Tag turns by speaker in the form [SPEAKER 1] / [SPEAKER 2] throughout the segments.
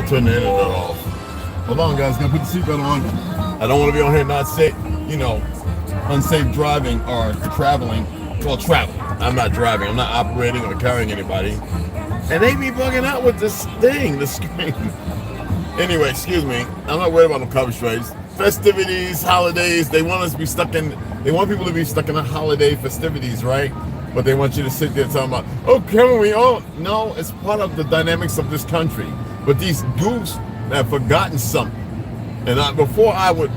[SPEAKER 1] I turned the internet off. Hold on, guys. Gotta put the seatbelt on. I don't want to be on here not safe, unsafe driving or traveling. Well, traveling. I'm not driving. I'm not operating or carrying anybody. And they be bugging out with this thing, the screen. Anyway, excuse me. I'm not worried about no cover straights. Festivities, holidays. They want people to be stuck in the holiday festivities, right? But they want you to sit there talking about, oh, can we all? No, it's part of the dynamics of this country. But these goofs have forgotten something. And before I would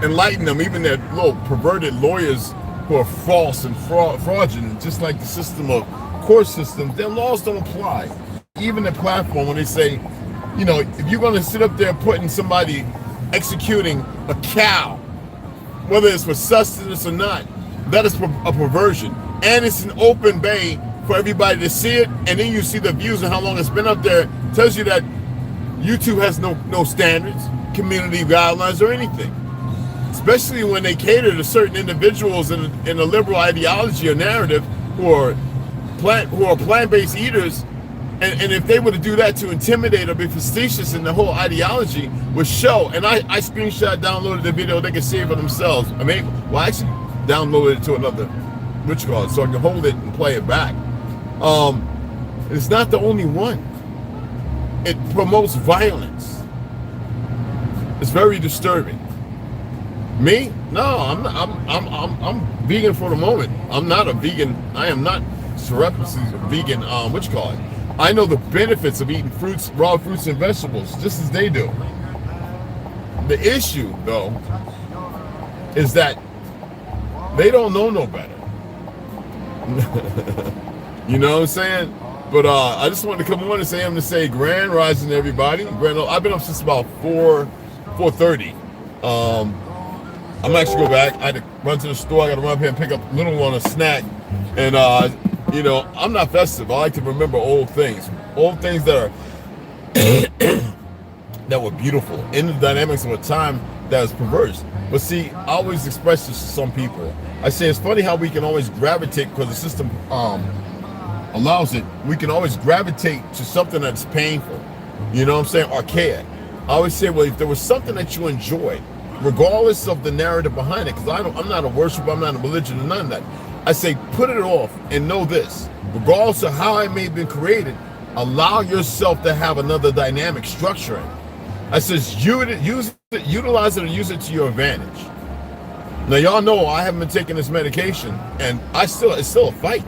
[SPEAKER 1] enlighten them, even their little perverted lawyers who are false and fraudulent, just like the system of court systems, their laws don't apply. Even the platform, when they say, if you're going to sit up there putting somebody executing a cow, whether it's for sustenance or not, that is a perversion. And it's an open bay for everybody to see it, and then you see the views and how long it's been up there. It tells you that YouTube has no standards, community guidelines, or anything. Especially when they cater to certain individuals in a liberal ideology or narrative who are plant-based eaters, and if they were to do that to intimidate or be facetious in the whole ideology would show. And I screenshot, downloaded the video, they can see it for themselves. I actually downloaded it to another so I can hold it and play it back. It's not the only one. It promotes violence. It's very disturbing. Me? No, I'm vegan for the moment. I'm not a vegan. I am not surreptitiously a vegan. I know the benefits of eating raw fruits and vegetables, just as they do. The issue, though, is that they don't know no better. You know what I'm saying? But I just wanted to come on and say grand rising, everybody. I've been up since about 4:30. I'm actually go back. I had to run to the store. I got to run up here and pick up little one a snack. And I'm not festive. I like to remember old things that are that were beautiful in the dynamics of a time that was perverse. But see, I always express this to some people. I say it's funny how we can always gravitate, because the system allows it. We can always gravitate to something that's painful. You know what I'm saying? Archaic. I always say, well, if there was something that you enjoyed, regardless of the narrative behind it, because I'm not a worshiper, I'm not a religion, or none of that. I say, put it off and know this. Regardless of how it may have been created, allow yourself to have another dynamic structure in it. I says, utilize it and use it to your advantage. Now, y'all know I haven't been taking this medication, and it's still a fight.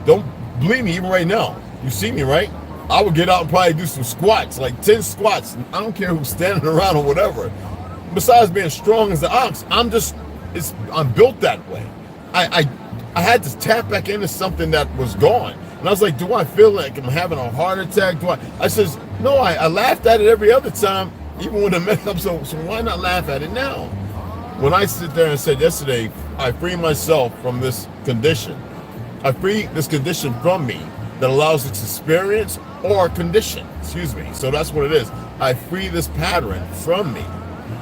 [SPEAKER 1] Don't believe me, even right now. You see me, right? I would get out and probably do some squats, like 10 squats. I don't care who's standing around or whatever. Besides being strong as the ox, I'm built that way. I had to tap back into something that was gone. And I was like, do I feel like I'm having a heart attack? I says, no, I laughed at it every other time, even when I met up, so why not laugh at it now? When I sit there and said yesterday, I free myself from this condition. I free this condition from me that allows this experience or condition, So that's what it is. I free this pattern from me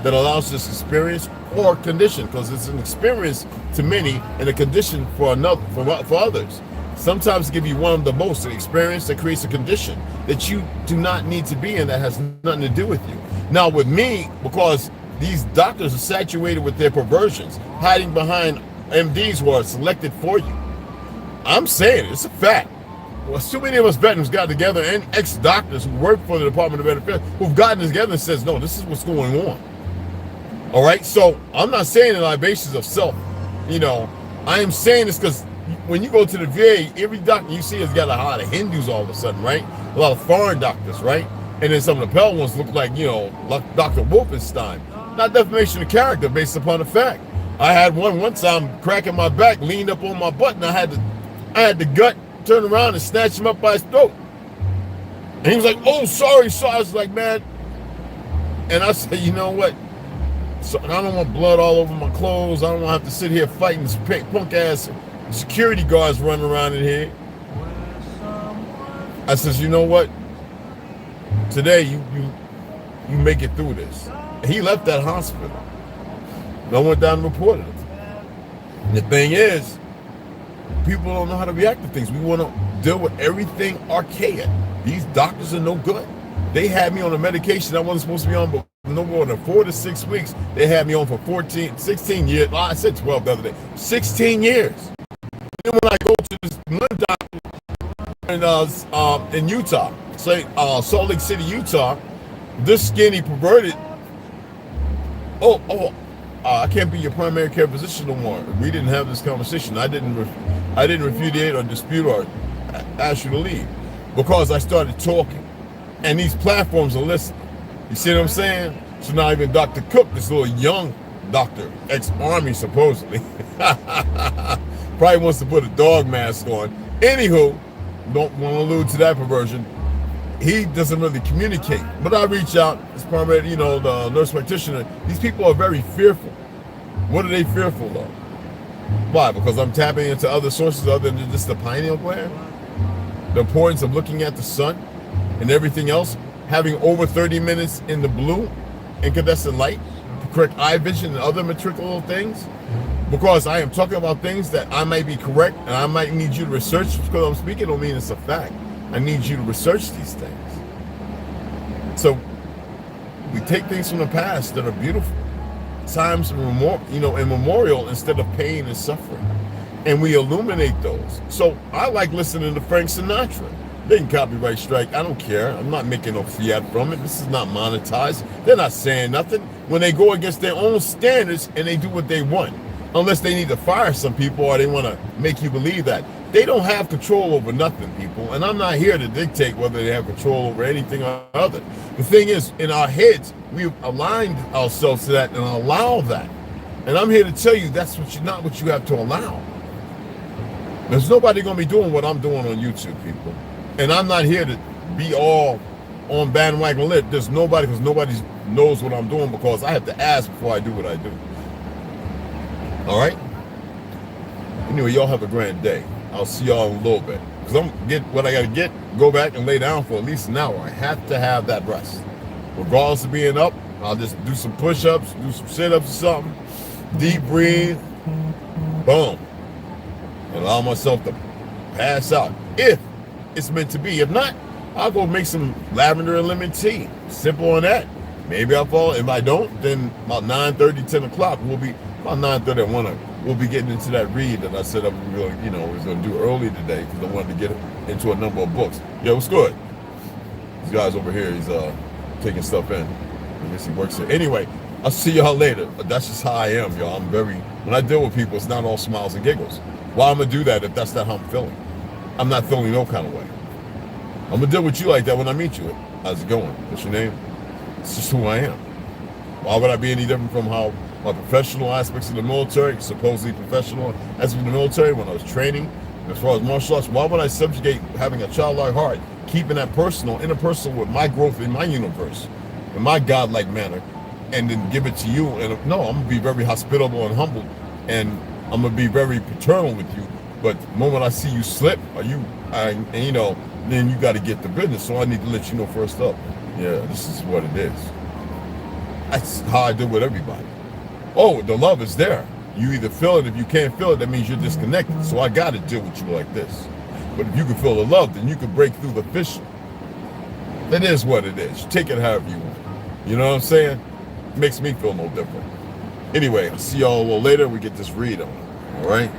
[SPEAKER 1] that allows this experience or condition, because it's an experience to many and a condition for others. Sometimes give you one of the most, an experience that creates a condition that you do not need to be in, that has nothing to do with you. Now with me, because these doctors are saturated with their perversions, hiding behind MDs who are selected for you. I'm saying it, it's a fact. Well, so many of us veterans got together, and ex-doctors who work for the Department of Veterans Affairs who've gotten together and says, no, this is what's going on. All right, so I'm not saying it on the basis of self. I am saying this because when you go to the VA, every doctor you see has got a lot of Hindus all of a sudden, right? A lot of foreign doctors, right? And then some of the pale ones look like, like Dr. Wolfenstein. Not defamation of character based upon the fact. I had one time cracking my back, leaned up on my butt, and I had the gut turn around and snatch him up by his throat. And he was like, oh, sorry. I was like, man. And I said, you know what? So I don't want blood all over my clothes. I don't want to have to sit here fighting this punk ass security guards running around in here. I says, you know what? Today you make it through this. And he left that hospital. And I went down and reported him. And the thing is, people don't know how to react to things. We want to deal with everything archaic. These doctors are no good. They had me on a medication I wasn't supposed to be on, but no more than 4 to 6 weeks. They had me on for 16 years. Well, I said 12 the other day. 16 years. Then when I go to this one doctor in Utah, say Salt Lake City, Utah, this skinny perverted. I can't be your primary care physician no more. We didn't have this conversation. I didn't repudiate or dispute or ask you to leave because I started talking, and these platforms are listening. You see what I'm saying? So now even Dr. Cook, this little young doctor, ex-army supposedly, probably wants to put a dog mask on. Anywho, don't want to allude to that perversion. He doesn't really communicate, but I reach out as primary, the nurse practitioner. These people are very fearful. What are they fearful of? Why? Because I'm tapping into other sources other than just the pineal gland. The importance of looking at the sun and everything else, having over 30 minutes in the blue incandescent light, correct eye vision and other matricular things. Because I am talking about things that I might be correct and I might need you to research. Because I'm speaking don't mean it's a fact. I need you to research these things. So we take things from the past that are beautiful, times immemorial instead of pain and suffering, and we illuminate those. So I like listening to Frank Sinatra. They can copyright strike. I don't care. I'm not making no fiat from it. This is not monetized. They're not saying nothing. When they go against their own standards and they do what they want, unless they need to fire some people or they want to make you believe that. They don't have control over nothing, people. And I'm not here to dictate whether they have control over anything or other. The thing is, in our heads, we've aligned ourselves to that and allow that. And I'm here to tell you that's not what you have to allow. There's nobody going to be doing what I'm doing on YouTube, people. And I'm not here to be all on bandwagon lit. There's nobody, because nobody knows what I'm doing, because I have to ask before I do what I do. All right? Anyway, y'all have a grand day. I'll see y'all in a little bit. Because I'm get what I got to get, go back and lay down for at least an hour. I have to have that rest. Regardless of being up, I'll just do some push-ups, do some sit-ups or something. Deep breathe. Boom. And allow myself to pass out. If it's meant to be. If not, I'll go make some lavender and lemon tea. Simple on that. Maybe I'll fall. If I don't, then about 9:30, 10 o'clock, about 9:30 at 1 o'clock. We'll be getting into that read that I said I was going to do early today because I wanted to get into a number of books. Yeah, what's good? This guy's over here, he's taking stuff in. I guess he works here. Anyway, I'll see y'all later. That's just how I am, y'all. When I deal with people, it's not all smiles and giggles. Why I'm going to do that if that's not how I'm feeling? I'm not feeling no kind of way. I'm going to deal with you like that when I meet you. How's it going? What's your name? It's just who I am. Why would I be any different from how my professional aspects of the military, supposedly professional aspects of the military, when I was training, as far as martial arts, why would I subjugate having a childlike heart, keeping that interpersonal with my growth in my universe, in my godlike manner, and then give it to you? And no, I'm going to be very hospitable and humble, and I'm going to be very paternal with you. But the moment I see you slip, then you got to get the business. So I need to let you know first up. Yeah, this is what it is. That's how I deal with everybody. Oh, the love is there. You either feel it. If you can't feel it, that means you're disconnected. So I got to deal with you like this. But if you can feel the love, then you can break through the fissure. That is what it is. Take it however you want. You know what I'm saying? It makes me feel no different. Anyway, I'll see y'all a little later. We get this read on. All right?